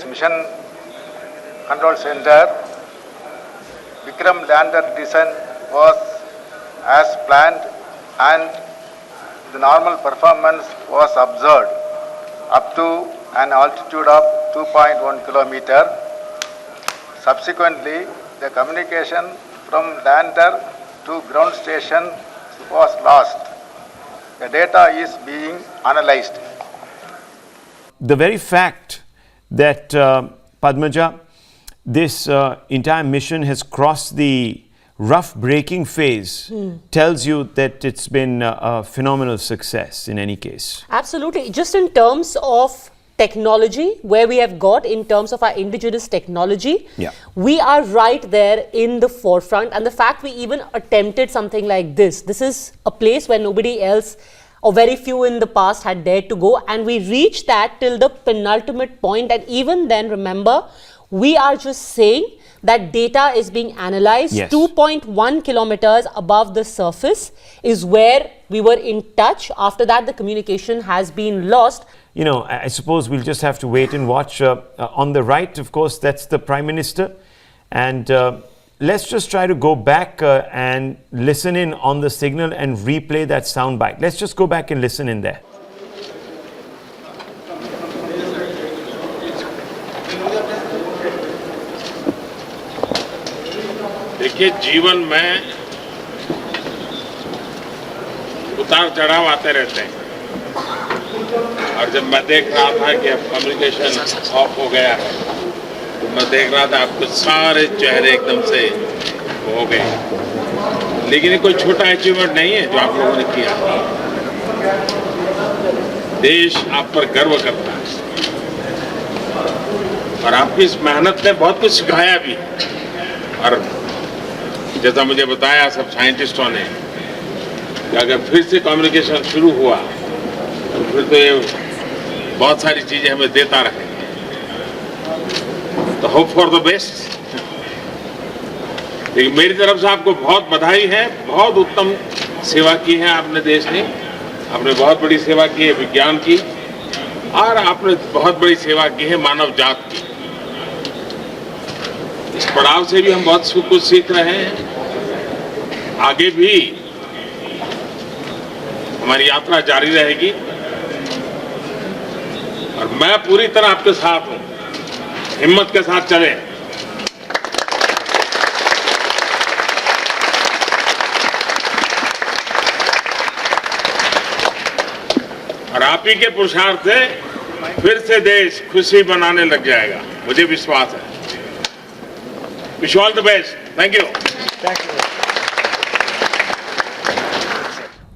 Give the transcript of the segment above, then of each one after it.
Space Mission Control Center, Vikram lander descent was as planned and the normal performance was observed up to an altitude of 2.1 kilometer. Subsequently, the communication from lander to ground station was lost. The data is being analyzed. The very fact that Padmaja, this entire mission has crossed the rough braking phase tells you that it's been a phenomenal success in any case. Absolutely. Just in terms of technology, where we have got in terms of our indigenous technology, we are right there in the forefront. And the fact we even attempted something like this is a place where nobody else or very few in the past had dared to go, and we reached that till the penultimate point. And even then, remember, we are just saying that data is being analyzed. 2.1 kilometers above the surface is where we were in touch. After that, the communication has been lost. You know, I suppose we'll just have to wait and watch. On the right, of course, that's the Prime Minister. And let's just try to go back and listen in on the signal and replay that soundbite. Let's just go back and listen in there. देखिए, जीवन में उतार चढ़ाव आते रहते हैं और जब मैं देख रहा था कि अब कम्युनिकेशन ऑफ हो गया है तो मैं देख रहा था आपके सारे चेहरे एकदम से हो गए। लेकिन ये कोई छोटा अचीवमेंट नहीं है जो आप लोगों ने किया। देश आप पर गर्व करता है और आपकी इस मेहनत ने बहुत कुछ सिखाया भी। और जैसा मुझे बताया सब साइंटिस्टों ने कि अगर फिर से कम्युनिकेशन शुरू हुआ तो फिर तो ये बहुत सारी चीज़ें हमें देता रहे। तो होप फॉर द बेस्ट। लेकिन मेरी तरफ से आपको बहुत बधाई है। बहुत उत्तम सेवा की है आपने देश ने। आपने बहुत बड़ी सेवा की है विज्ञान की और आपने बहुत बड़ी सेवा की है मानव जात की। इस पड़ाव से भी हम बहुत कुछ सीख रहे हैं। आगे भी हमारी यात्रा जारी रहेगी और मैं पूरी तरह आपके साथ हूं। हिम्मत के साथ चलें। और आप ही के पुरुषार्थ से फिर से देश खुशी बनाने लग जाएगा, मुझे विश्वास है। Wish you all the best. Thank you. Thank you.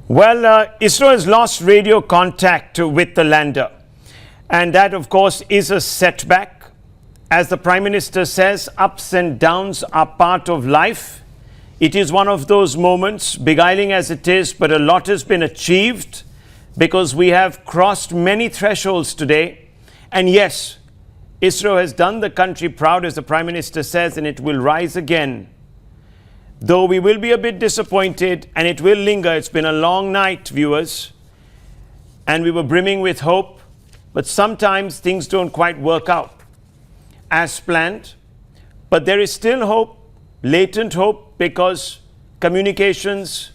Well, ISRO has lost radio contact with the lander. And that, of course, is a setback. As the Prime Minister says, ups and downs are part of life. It is one of those moments, beguiling as it is, but a lot has been achieved because we have crossed many thresholds today. And yes, ISRO has done the country proud, as the Prime Minister says, and it will rise again. Though we will be a bit disappointed and it will linger. It's been a long night, viewers, and we were brimming with hope. But sometimes things don't quite work out as planned. But there is still hope, latent hope, because communications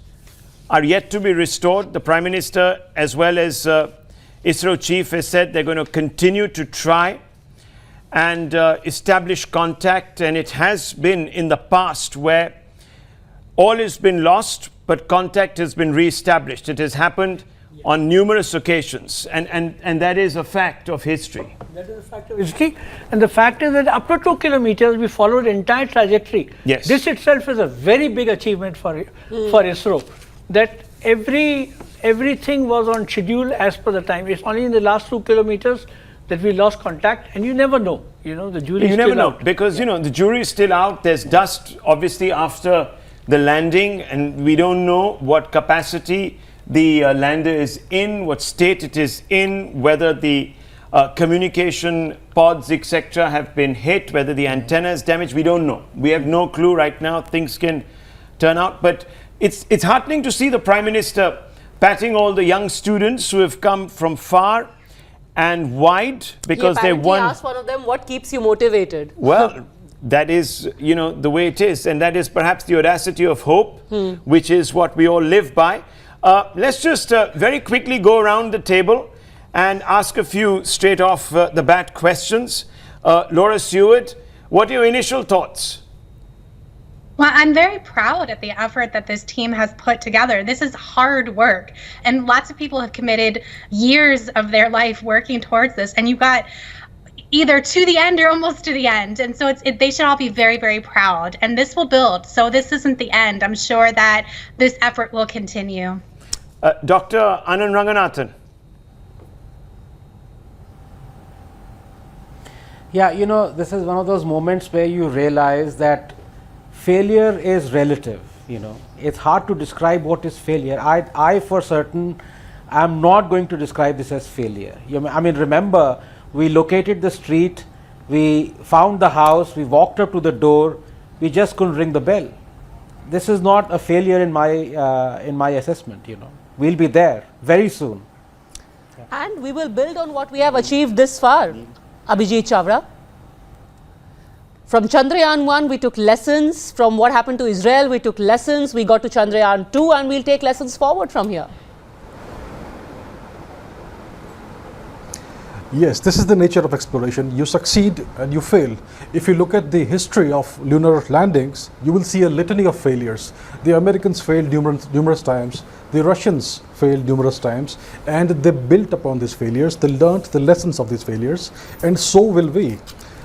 are yet to be restored. The Prime Minister, as well as ISRO chief, has said they're going to continue to try and establish contact. And it has been in the past where all has been lost, but contact has been re-established. It has happened on numerous occasions, and that is a fact of history. That is a fact of history. And the fact is that up to 2 kilometers, we followed the entire trajectory. Yes. This itself is a very big achievement for ISRO. That everything was on schedule as per the time. It's only in the last 2 kilometers that we lost contact, and you never know. You know, the jury is still out. You never know, because, you know, the jury is still out. There's dust, obviously, after the landing, and we don't know what capacity the lander is in, what state it is in, whether the communication pods, etc., have been hit, whether the antenna is damaged. We don't know. We have no clue right now. Things can turn out. But it's heartening to see the Prime Minister patting all the young students who have come from far and wide because they apparently won. asked one of them, what keeps you motivated? Well, that is, the way it is, and that is perhaps the audacity of hope, which is what we all live by. Let's just very quickly go around the table and ask a few straight off the bat questions. Laura Seward, what are your initial thoughts? Well, I'm very proud of the effort that this team has put together. This is hard work, and lots of people have committed years of their life working towards this, and you got either to the end or almost to the end. And so they should all be very, very proud. And this will build. So this isn't the end. I'm sure that this effort will continue. Dr. Anand Ranganathan. Yeah, this is one of those moments where you realize that failure is relative. It's hard to describe what is failure. I for certain am not going to describe this as failure. Remember, we located the street, we found the house, we walked up to the door, we just couldn't ring the bell. This is not a failure in my assessment. We'll be there very soon. And we will build on what we have achieved this far. Abhijit Chavra. From Chandrayaan 1, we took lessons. From what happened to Israel, we took lessons. We got to Chandrayaan 2, and we'll take lessons forward from here. Yes, this is the nature of exploration. You succeed and you fail. If you look at the history of lunar landings, you will see a litany of failures. The Americans failed numerous times. The Russians failed numerous times, and they built upon these failures. They learned the lessons of these failures, and so will we.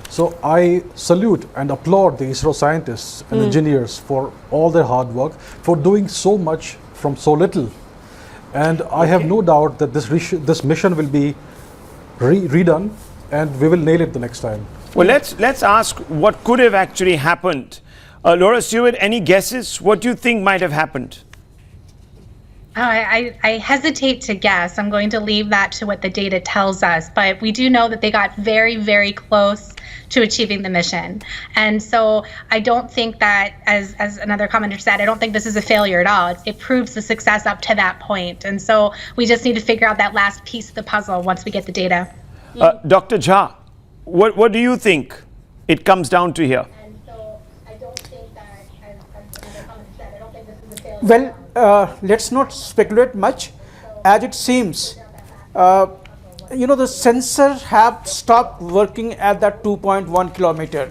So I salute and applaud the ISRO scientists and engineers for all their hard work, for doing so much from so little. And I have no doubt that this mission will be redone, and we will nail it the next time. Well, let's ask what could have actually happened. Laura Seward, any guesses? What do you think might have happened? I hesitate to guess. I'm going to leave that to what the data tells us. But we do know that they got very, very close to achieving the mission. And so I don't think that, as another commenter said, I don't think this is a failure at all. It proves the success up to that point. And so we just need to figure out that last piece of the puzzle once we get the data. Dr. Jha, what do you think it comes down to here? And so I don't think that, as another commenter said, I don't think this is a failure. Well, let's not speculate much. As it seems, the sensors have stopped working at that 2.1 kilometer.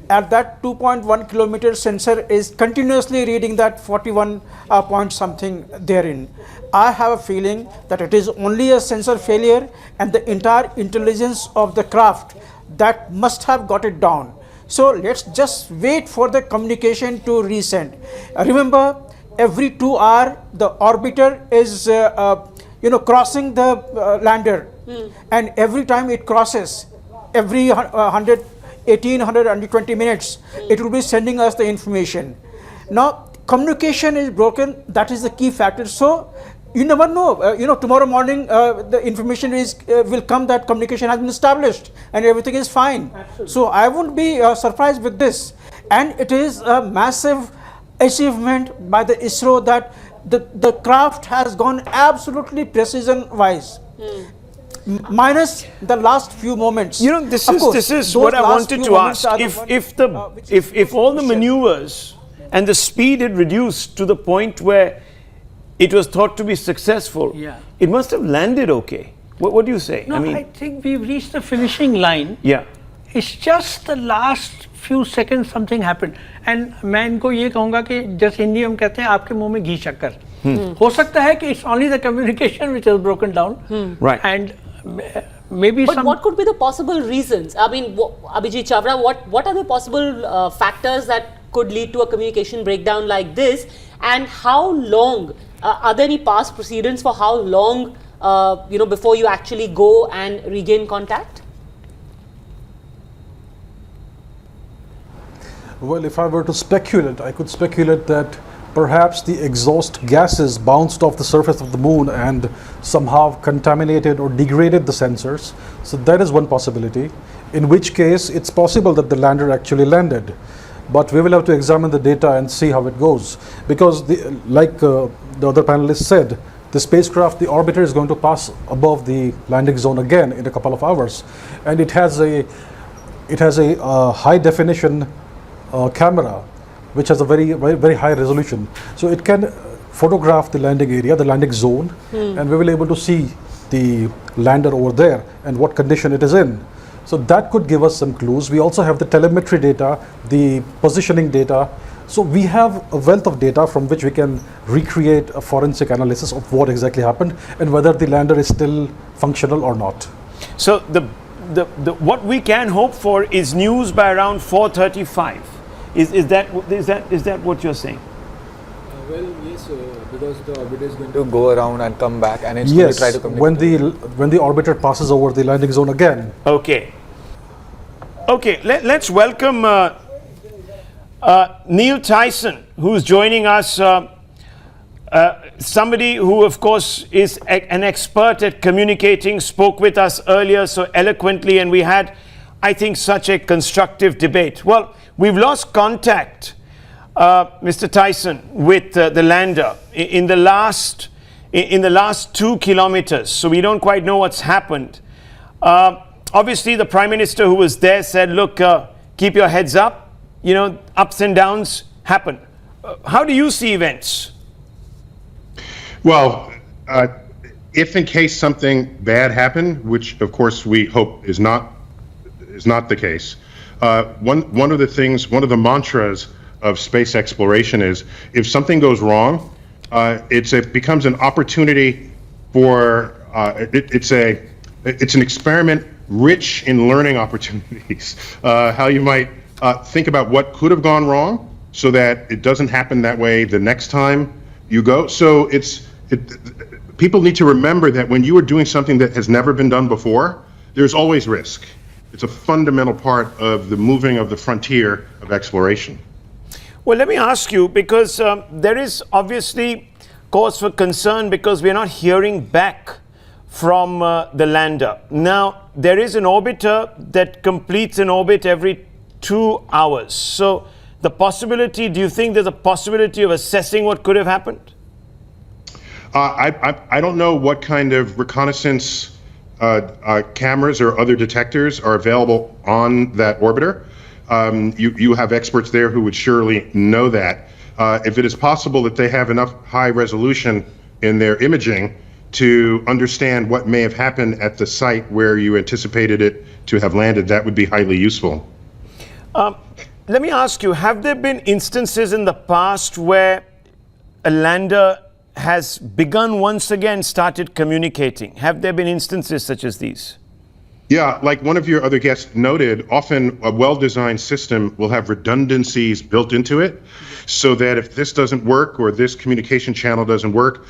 At that 2.1 kilometer, sensor is continuously reading that 41 point something therein. I have a feeling that it is only a sensor failure, and the entire intelligence of the craft that must have got it down. So let's just wait for the communication to resend. Remember, every 2 hours the orbiter is crossing the lander, and every time it crosses, every 120 minutes, it will be sending us the information. Now communication is broken. That is the key factor. So you never know, tomorrow morning the information will come that communication has been established and everything is fine. Absolutely. So I wouldn't be surprised with this, and it is a massive achievement by the ISRO that the craft has gone absolutely precision wise, minus the last few moments. This is what I wanted to ask. If all the maneuvers and the speed had reduced to the point where it was thought to be successful, it must have landed okay. What do you say? No, I think we've reached the finishing line. Yeah. It's just the last few seconds something happened. And मैं इनको ये कहूँगा कि जैसे हिंदी में कहते हैं आपके मुंह में घी शक्कर. हो सकता है कि it's only the communication which has broken down. Right. And maybe but what could be the possible reasons? I mean, Abhijit Chavra, what are the possible factors that could lead to a communication breakdown like this? And how long, are there any past precedents for how long, before you actually go and regain contact? Well, if I were to speculate, I could speculate that perhaps the exhaust gases bounced off the surface of the moon and somehow contaminated or degraded the sensors. So that is one possibility, in which case it's possible that the lander actually landed. But we will have to examine the data and see how it goes. Because like the other panelists said, the spacecraft, the orbiter is going to pass above the landing zone again in a couple of hours, and it has a high definition camera, which has a very high resolution. So it can photograph the landing area, the landing zone, and we will be able to see the lander over there and what condition it is in. So that could give us some clues. We also have the telemetry data, the positioning data. So we have a wealth of data from which we can recreate a forensic analysis of what exactly happened and whether the lander is still functional or not. So what we can hope for is news by around 4:35. Is that what you're saying? Well, yes, because the orbiter is going to go around and come back, and it's going to try to communicate. When the orbiter passes over the landing zone again. Okay. Let's welcome Neil Tyson, who's joining us. Somebody who, of course, is an expert at communicating, spoke with us earlier so eloquently, and we had, I think, such a constructive debate. Well, we've lost contact, Mr. Tyson, with the lander in the last 2 kilometers, so we don't quite know what's happened. Obviously, the Prime Minister who was there said, look, keep your heads up, ups and downs happen. How do you see events? Well, if in case something bad happened, which of course we hope is not the case, one of the mantras of space exploration is if something goes wrong, it becomes an opportunity for it's an experiment rich in learning opportunities. How you might think about what could have gone wrong so that it doesn't happen that way the next time you go. So people need to remember that when you are doing something that has never been done before, there's always risk. It's a fundamental part of the moving of the frontier of exploration. Well, let me ask you, because there is obviously cause for concern because we're not hearing back from the lander. Now, there is an orbiter that completes an orbit every 2 hours. So the possibility, do you think there's a possibility of assessing what could have happened? I don't know what kind of reconnaissance cameras or other detectors are available on that orbiter. You have experts there who would surely know that. If it is possible that they have enough high resolution in their imaging to understand what may have happened at the site where you anticipated it to have landed, that would be highly useful. Let me ask you, have there been instances in the past where a lander has begun once again, started communicating? Have there been instances such as these? Yeah, like one of your other guests noted, often a well-designed system will have redundancies built into it, so that if this doesn't work or this communication channel doesn't work,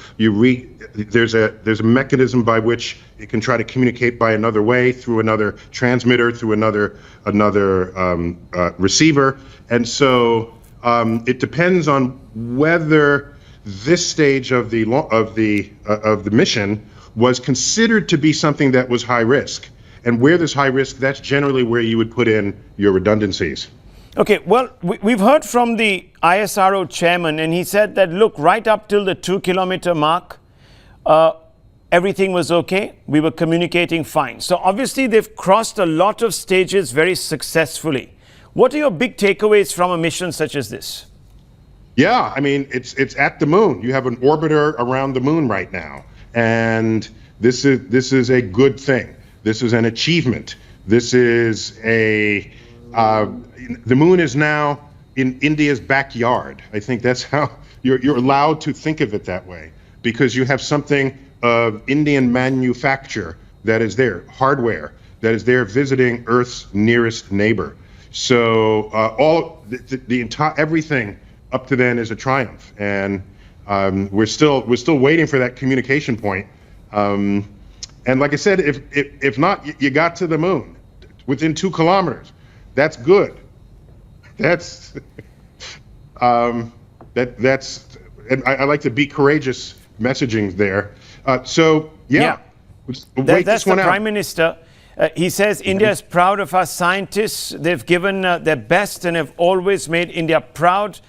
there's a mechanism by which it can try to communicate by another way, through another transmitter, through another receiver, and so it depends on whether this stage of the mission was considered to be something that was high risk. And where there's high risk, that's generally where you would put in your redundancies. Okay, well, we've heard from the ISRO chairman, and he said that, look, right up till the 2 kilometer mark, everything was okay. We were communicating fine. So obviously they've crossed a lot of stages very successfully. What are your big takeaways from a mission such as this? Yeah, I mean, it's at the moon. You have an orbiter around the moon right now, and this is a good thing. This is an achievement. This is the moon is now in India's backyard. I think that's how you're allowed to think of it that way, because you have something of Indian manufacture that is there, hardware that is there visiting Earth's nearest neighbor. So the entire everything up to then is a triumph, and we're still waiting for that communication point. And like I said, if not, you got to the moon within 2 kilometers. That's good. That's and I like to be courageous messaging there. So yeah. That's the Prime Minister. He says India is proud of our scientists. They've given their best and have always made India proud.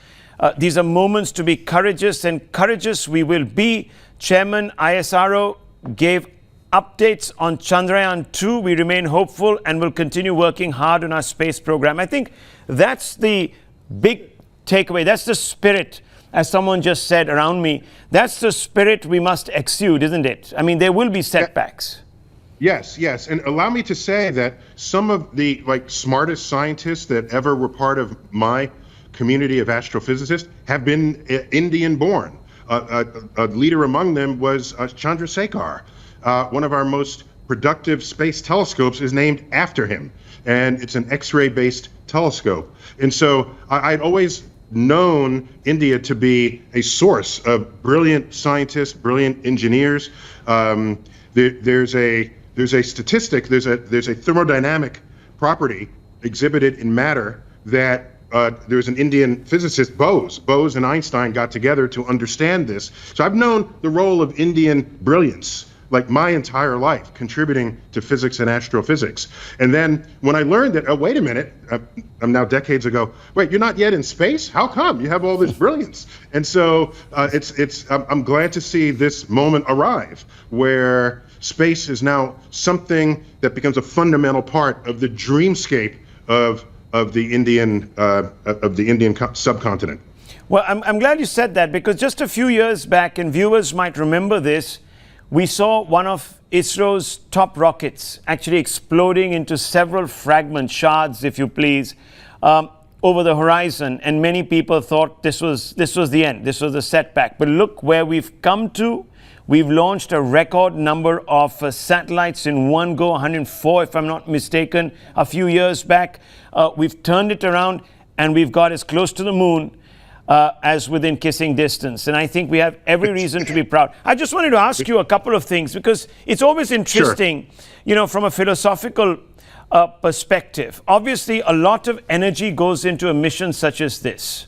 These are moments to be courageous, and courageous we will be. Chairman ISRO gave updates on Chandrayaan-2. We remain hopeful and will continue working hard on our space program. I think that's the big takeaway. That's the spirit, as someone just said around me. That's the spirit we must exude, isn't it? I mean, there will be setbacks. Yes, yes. And allow me to say that some of the smartest scientists that ever were part of my community of astrophysicists have been Indian born. A leader among them was Chandrasekhar. One of our most productive space telescopes is named after him, and it's an X-ray based telescope. And so I'd always known India to be a source of brilliant scientists, brilliant engineers. There's a statistic, there's a thermodynamic property exhibited in matter that there's an Indian physicist, Bose and Einstein got together to understand this. So I've known the role of Indian brilliance like my entire life, contributing to physics and astrophysics. And then when I learned that, oh, wait a minute, I'm now decades ago, wait, you're not yet in space? How come? You have all this brilliance. And so I'm glad to see this moment arrive where space is now something that becomes a fundamental part of the dreamscape of the Indian subcontinent. Well, I'm glad you said that, because just a few years back, and viewers might remember this, we saw one of ISRO's top rockets actually exploding into several fragments, shards, if you please, over the horizon. And many people thought this was the end, this was a setback. But look where we've come to. We've launched a record number of satellites in one go, 104 if I'm not mistaken, a few years back. We've turned it around and we've got as close to the moon as within kissing distance. And I think we have every reason to be proud. I just wanted to ask you a couple of things, because it's always interesting, you know, from a philosophical perspective. Obviously, a lot of energy goes into a mission such as this.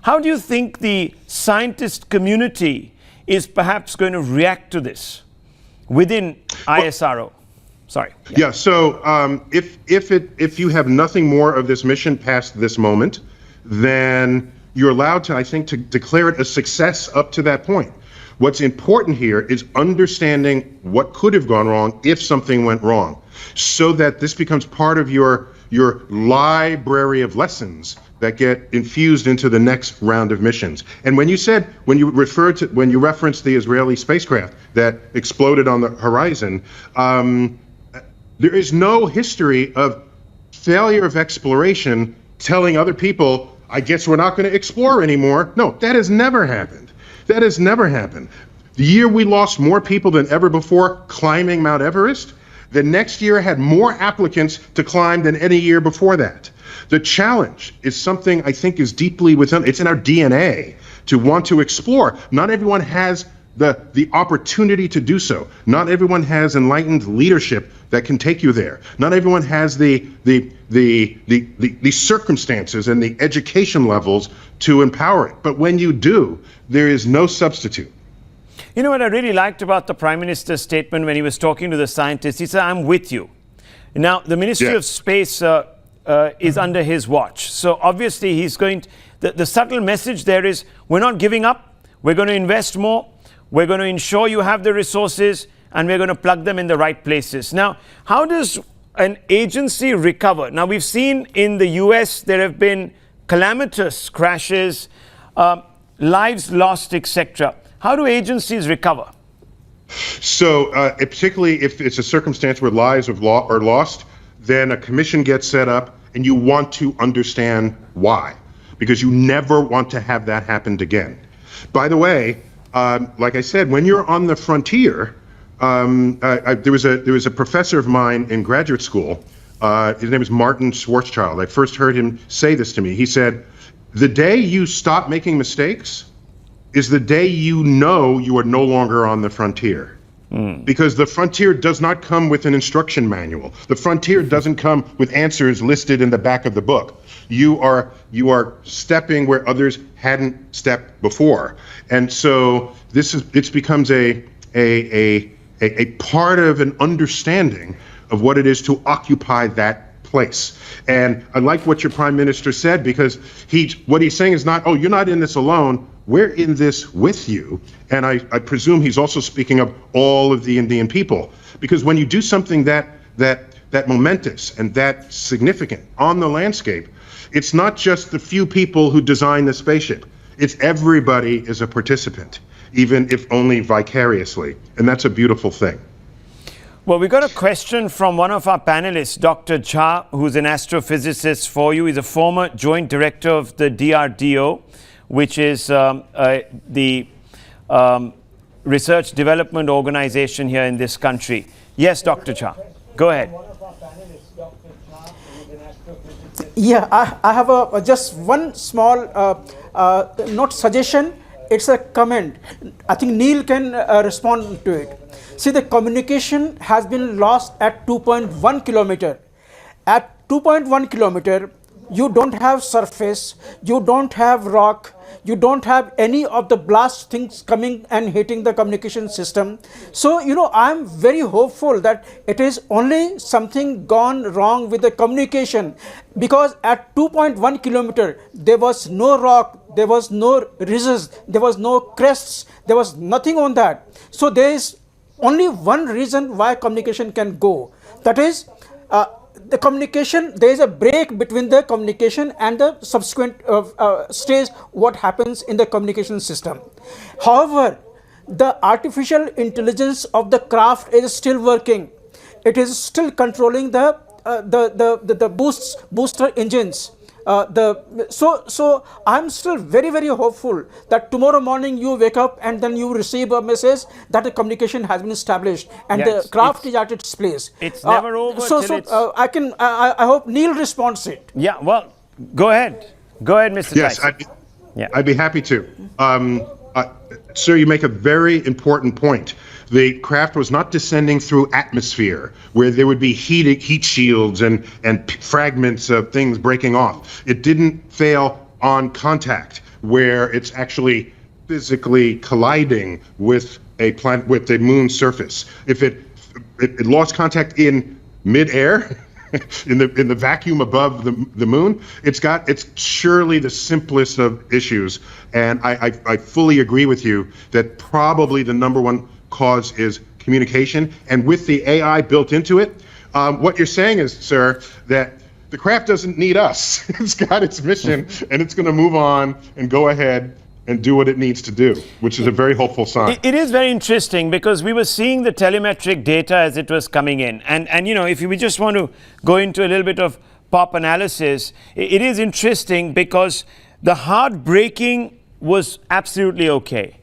How do you think the scientist community is perhaps going to react to this within ISRO? Sorry. Yeah, so if you have nothing more of this mission past this moment, then you're allowed to, I think, to declare it a success up to that point. What's important here is understanding what could have gone wrong if something went wrong, so that this becomes part of your library of lessons that get infused into the next round of missions. And when you referenced the Israeli spacecraft that exploded on the horizon, there is no history of failure of exploration telling other people, I guess we're not going to explore anymore. No, that has never happened. That has never happened. The year we lost more people than ever before climbing Mount Everest, the next year had more applicants to climb than any year before that. The challenge is something I think is deeply within, it's in our DNA to want to explore. Not everyone has the opportunity to do so. Not everyone has enlightened leadership that can take you there. Not everyone has the circumstances and the education levels to empower it. But when you do, there is no substitute. You know what I really liked about the Prime Minister's statement when he was talking to the scientists? He said, I'm with you. Now, the Ministry of Space is under his watch. So obviously he's going to, the subtle message there is, we're not giving up. We're going to invest more. We're going to ensure you have the resources, and we're going to plug them in the right places. Now, how does an agency recover? Now, we've seen in the US there have been calamitous crashes, lives lost, etc. How do agencies recover? So, particularly if it's a circumstance where lives are lost, then a commission gets set up, and you want to understand why, because you never want to have that happen again. By the way, like I said, when you're on the frontier, there was a professor of mine in graduate school. His name is Martin Schwarzschild. I first heard him say this to me. He said, the day you stop making mistakes is the day you know you are no longer on the frontier. Because the frontier does not come with an instruction manual. The frontier doesn't come with answers listed in the back of the book. You are stepping where others hadn't stepped before. And so it becomes a part of an understanding of what it is to occupy that place. And I like what your Prime Minister said, because what he's saying is not, oh, you're not in this alone. we're in this with you. And I presume he's also speaking of all of the Indian people. Because when you do something that momentous and that significant on the landscape, it's not just the few people who design the spaceship. It's everybody is a participant, even if only vicariously. And that's a beautiful thing. Well, we got a question from one of our panelists, Dr. Jha, who's an astrophysicist for you. He's a former joint director of the DRDO, which is the research development organization here in this country. Yes, Dr. Jha, go ahead. Yeah, I have just one small not suggestion, it's a comment. I think Neil can respond to it. See, the communication has been lost at 2.1 kilometer. At 2.1 kilometer, you don't have surface, you don't have rock, you don't have any of the blast things coming and hitting the communication system. So, I'm very hopeful that it is only something gone wrong with the communication, because at 2.1 kilometer, there was no rock, there was no ridges, there was no crests, there was nothing on that. So there is only one reason why communication can go. That is, the communication, there is a break between the communication and the subsequent stage, what happens in the communication system. However, the artificial intelligence of the craft is still working. It is still controlling the booster engines. So I'm still very hopeful that tomorrow morning you wake up and then you receive a message that the communication has been established and yes, the craft is at its place. It's never over. I hope Neil responds it. Yeah, well, go ahead, Mr. Yes, Tyson. I'd be happy to. Sir, you make a very important point. The craft was not descending through atmosphere where there would be heat shields and fragments of things breaking off. It didn't fail on contact where it's actually physically colliding with a planet, with the moon's surface. If it lost contact in midair, in the vacuum above the moon, it's surely the simplest of issues. And I fully agree with you that probably the number one cause is communication. And with the AI built into it, what you're saying is, sir, that the craft doesn't need us. It's got its mission and it's going to move on and go ahead and do what it needs to do, which is a very hopeful sign. It is very interesting because we were seeing the telemetric data as it was coming in. And if we just want to go into a little bit of pop analysis, it is interesting because the hard braking was absolutely okay.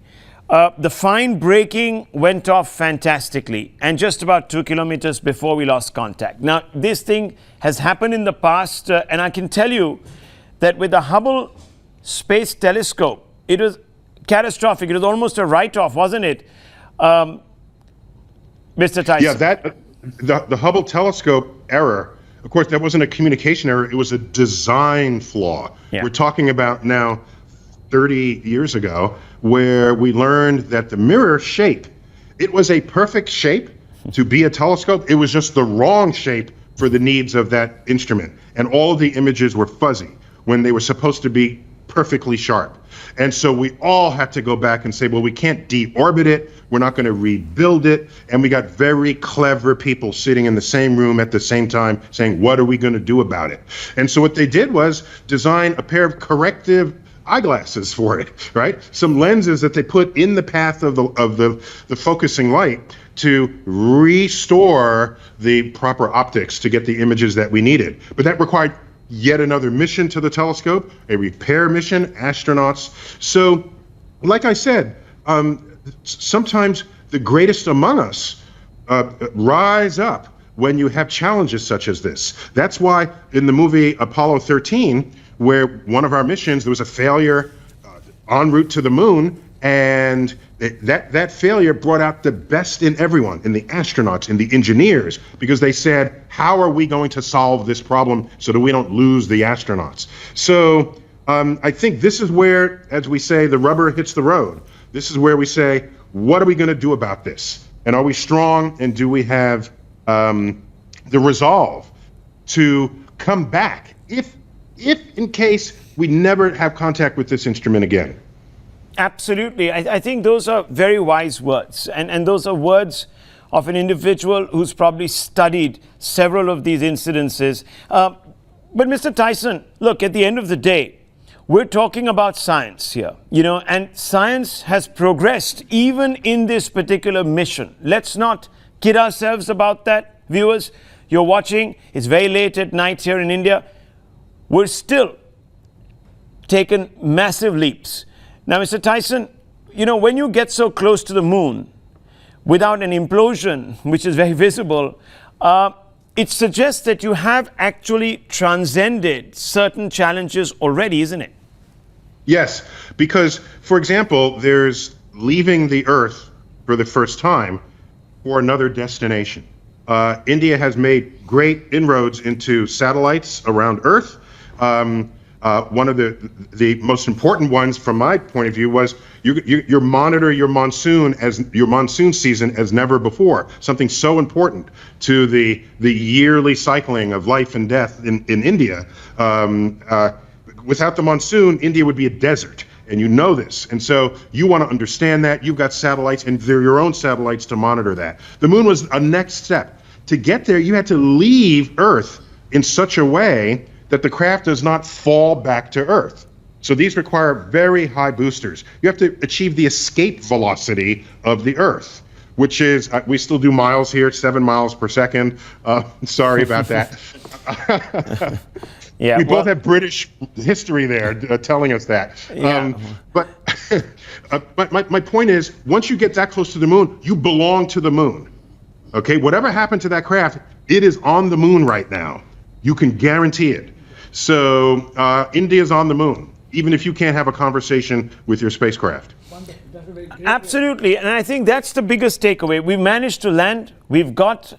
The fine braking went off fantastically, and just about 2 kilometers before we lost contact. Now, this thing has happened in the past, and I can tell you that with the Hubble Space Telescope, it was catastrophic. It was almost a write-off, wasn't it, Mr. Tyson? Yeah, the Hubble telescope error, of course, that wasn't a communication error. It was a design flaw. Yeah. We're talking about now 30 years ago, where we learned that the mirror shape, it was a perfect shape to be a telescope. It was just the wrong shape for the needs of that instrument. And all of the images were fuzzy when they were supposed to be perfectly sharp. And so we all had to go back and say, well, we can't deorbit it. We're not going to rebuild it. And we got very clever people sitting in the same room at the same time saying, what are we going to do about it? And so what they did was design a pair of corrective eyeglasses for it, right? Some lenses that they put in the path of the focusing light to restore the proper optics to get the images that we needed. But that required yet another mission to the telescope, a repair mission, astronauts. So, like I said, sometimes the greatest among us rise up when you have challenges such as this. That's why in the movie Apollo 13, where one of our missions, there was a failure en route to the moon, and that failure brought out the best in everyone, in the astronauts, in the engineers, because they said, how are we going to solve this problem so that we don't lose the astronauts? So I think this is where, as we say, the rubber hits the road. This is where we say, what are we going to do about this? And are we strong, and do we have the resolve to come back if in case we never have contact with this instrument again? Absolutely. I think those are very wise words. And those are words of an individual who's probably studied several of these incidences. But Mr. Tyson, look, at the end of the day, we're talking about science here, and science has progressed even in this particular mission. Let's not kid ourselves about that. Viewers, you're watching, it's very late at night here in India. We're still taking massive leaps. Now, Mr. Tyson, when you get so close to the moon without an implosion, which is very visible, it suggests that you have actually transcended certain challenges already, isn't it? Yes, because, for example, there's leaving the Earth for the first time for another destination. India has made great inroads into satellites around Earth. One of the most important ones, from my point of view, was you monitor your monsoon season as never before. Something so important to the yearly cycling of life and death in India. Without the monsoon, India would be a desert, and you know this. And so you want to understand that. You've got satellites, and they're your own satellites to monitor that. The moon was a next step. To get there, you had to leave Earth in such a way that the craft does not fall back to Earth. So these require very high boosters. You have to achieve the escape velocity of the Earth, which is, we still do miles here, 7 miles per second. Sorry about that. Yeah, we both have British history there telling us that. Yeah. But my point is, once you get that close to the moon, you belong to the moon. Okay, whatever happened to that craft, it is on the moon right now. You can guarantee it. So India's on the moon, even if you can't have a conversation with your spacecraft. Absolutely, and I think that's the biggest takeaway. We managed to land. We've got,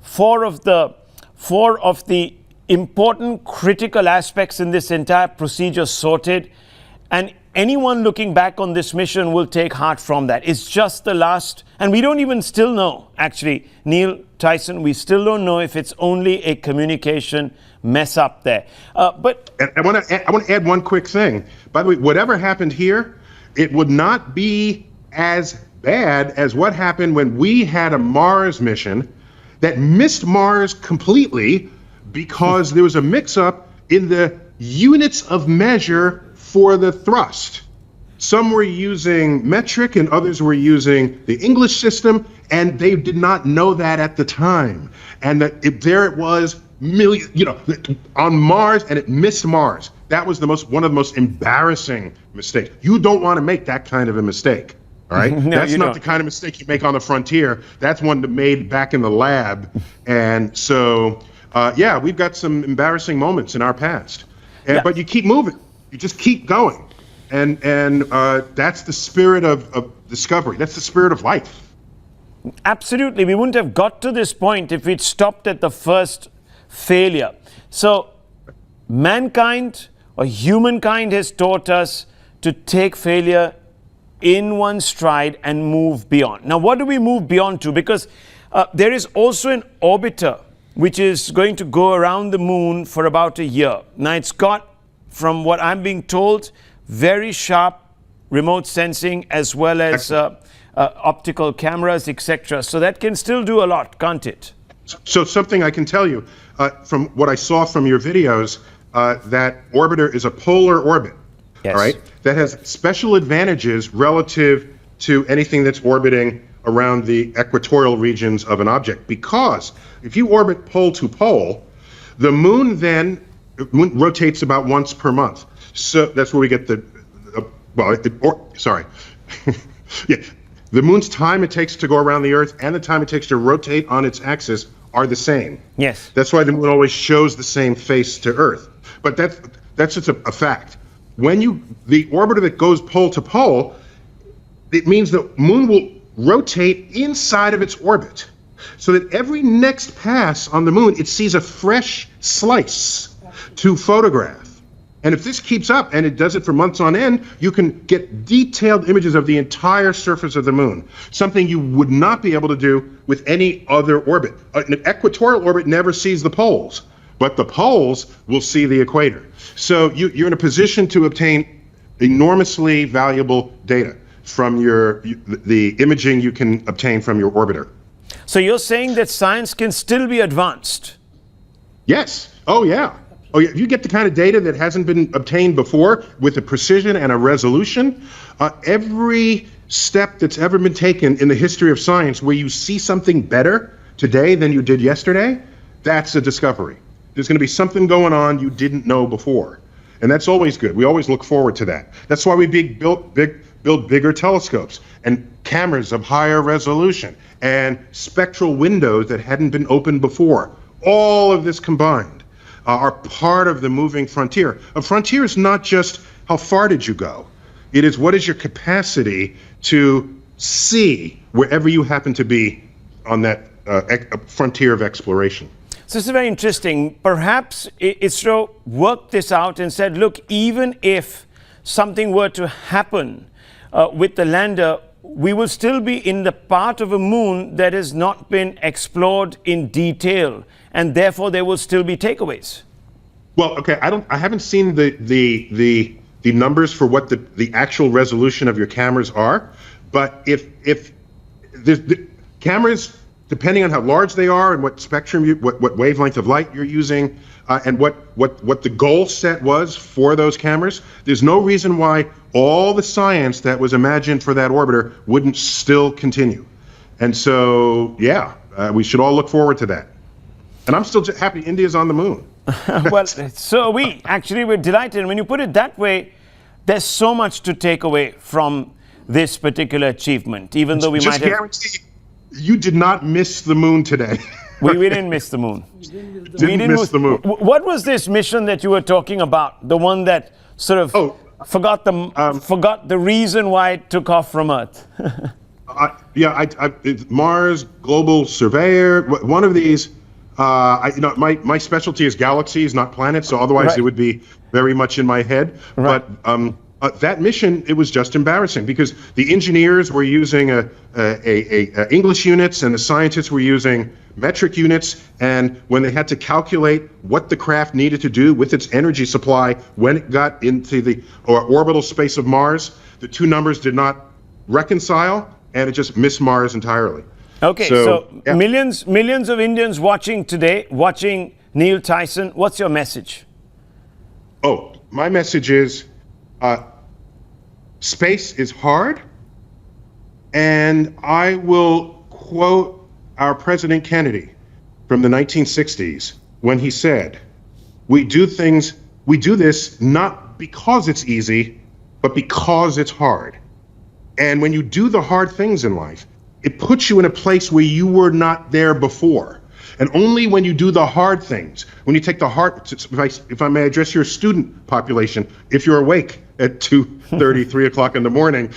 four of the important critical aspects in this entire procedure sorted, and anyone looking back on this mission will take heart from that. It's just the last, and we don't even still know, actually, Neil Tyson, we still don't know if it's only a communication mess up there. But I want to add one quick thing. By the way, whatever happened here, it would not be as bad as what happened when we had a Mars mission that missed Mars completely because there was a mix-up in the units of measure for the thrust. Some were using metric and others were using the English system, and they did not know that at the time. And there it was, on Mars, and it missed Mars. That was one of the most embarrassing mistakes. You don't want to make that kind of a mistake. All right, No, that's you not don't. the kind of mistake you make on the frontier. That's one made back in the lab. And so, we've got some embarrassing moments in our past. But you keep moving. You just keep going. And that's the spirit of discovery. That's the spirit of life. absolutely, we wouldn't have got to this point if we'd stopped at the first failure. So mankind or humankind has taught us to take failure in one stride and move beyond. Now, what do we move beyond to? Because there is also an orbiter which is going to go around the moon for about a year. Now, it's got, from what I'm being told, very sharp remote sensing as well as optical cameras, etc. So that can still do a lot, can't it? So something I can tell you, from what I saw from your videos, that orbiter is a polar orbit. Yes. All right, that has special advantages relative to anything that's orbiting around the equatorial regions of an object. Because if you orbit pole to pole, the moon then rotates about once per month. So that's where we get the the moon's time it takes to go around the Earth and the time it takes to rotate on its axis are the same. Yes. That's why the moon always shows the same face to Earth. But that's just a fact. When the orbiter that goes pole to pole, it means the moon will rotate inside of its orbit, so that every next pass on the moon, it sees a fresh slice to photograph. And if this keeps up, and it does it for months on end, you can get detailed images of the entire surface of the moon, something you would not be able to do with any other orbit. An equatorial orbit never sees the poles, but the poles will see the equator. So you're in a position to obtain enormously valuable data from the imaging you can obtain from your orbiter. So you're saying that science can still be advanced? Yes. Oh, yeah. Oh, yeah. You get the kind of data that hasn't been obtained before with a precision and a resolution. Every step that's ever been taken in the history of science where you see something better today than you did yesterday, that's a discovery. There's going to be something going on you didn't know before. And that's always good. We always look forward to that. That's why we build bigger telescopes and cameras of higher resolution and spectral windows that hadn't been opened before. All of this combined are part of the moving frontier. A frontier is not just how far did you go. It is what is your capacity to see wherever you happen to be on that frontier of exploration. So this is very interesting. Perhaps ISRO worked this out and said, look, even if something were to happen with the lander, we will still be in the part of a moon that has not been explored in detail, and therefore there will still be takeaways. Well, okay, I haven't seen the numbers for what the actual resolution of your cameras are, but if the cameras, depending on how large they are and what spectrum, what wavelength of light you're using, and what the goal set was for those cameras, there's no reason why all the science that was imagined for that orbiter wouldn't still continue. And so, yeah, we should all look forward to that. And I'm still happy India's on the moon. Well, so are we. Actually, we're delighted. And when you put it that way, there's so much to take away from this particular achievement, even though we might have... Guarantee you did not miss the moon today. We didn't miss the moon. Didn't miss the moon. What was this mission that you were talking about? The one that sort of forgot the reason why it took off from Earth? Mars Global Surveyor, one of these. My specialty is galaxies, not planets, so otherwise it would be very much in my head. Right. But that mission, it was just embarrassing because the engineers were using English units and the scientists were using metric units. And when they had to calculate what the craft needed to do with its energy supply when it got into the orbital space of Mars, the two numbers did not reconcile, and it just missed Mars entirely. Okay, so yeah. Millions of Indians watching today, watching Neil Tyson. What's your message? Oh, my message is space is hard, and I will quote our President Kennedy from the 1960s when he said, we do this not because it's easy, but because it's hard. And when you do the hard things in life, it puts you in a place where you were not there before. And only when you do the hard things, when you take the hard, if I may address your student population, if you're awake at 2:30, 3 o'clock in the morning,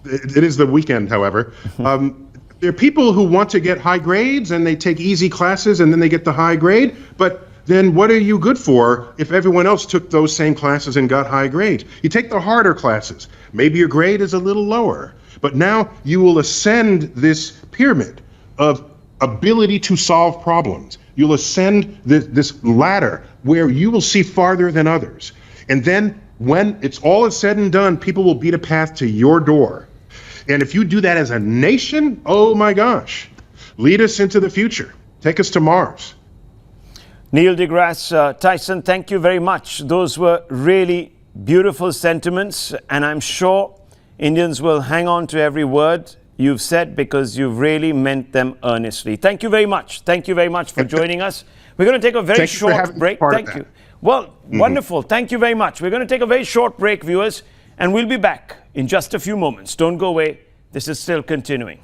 it is the weekend, however, there are people who want to get high grades and they take easy classes and then they get the high grade, but then what are you good for if everyone else took those same classes and got high grades? You take the harder classes. Maybe your grade is a little lower, but now you will ascend this pyramid of ability to solve problems. You'll ascend this ladder where you will see farther than others. And then when it's all is said and done, people will beat a path to your door. And if you do that as a nation, oh my gosh, lead us into the future. Take us to Mars. Neil deGrasse Tyson, thank you very much. Those were really beautiful sentiments, and I'm sure Indians will hang on to every word you've said because you've really meant them earnestly. Thank you very much. Thank you very much for joining us. We're going to take a very short break. Thank you. Well, wonderful. Thank you very much. We're going to take a very short break, viewers, and we'll be back in just a few moments. Don't go away. This is still continuing.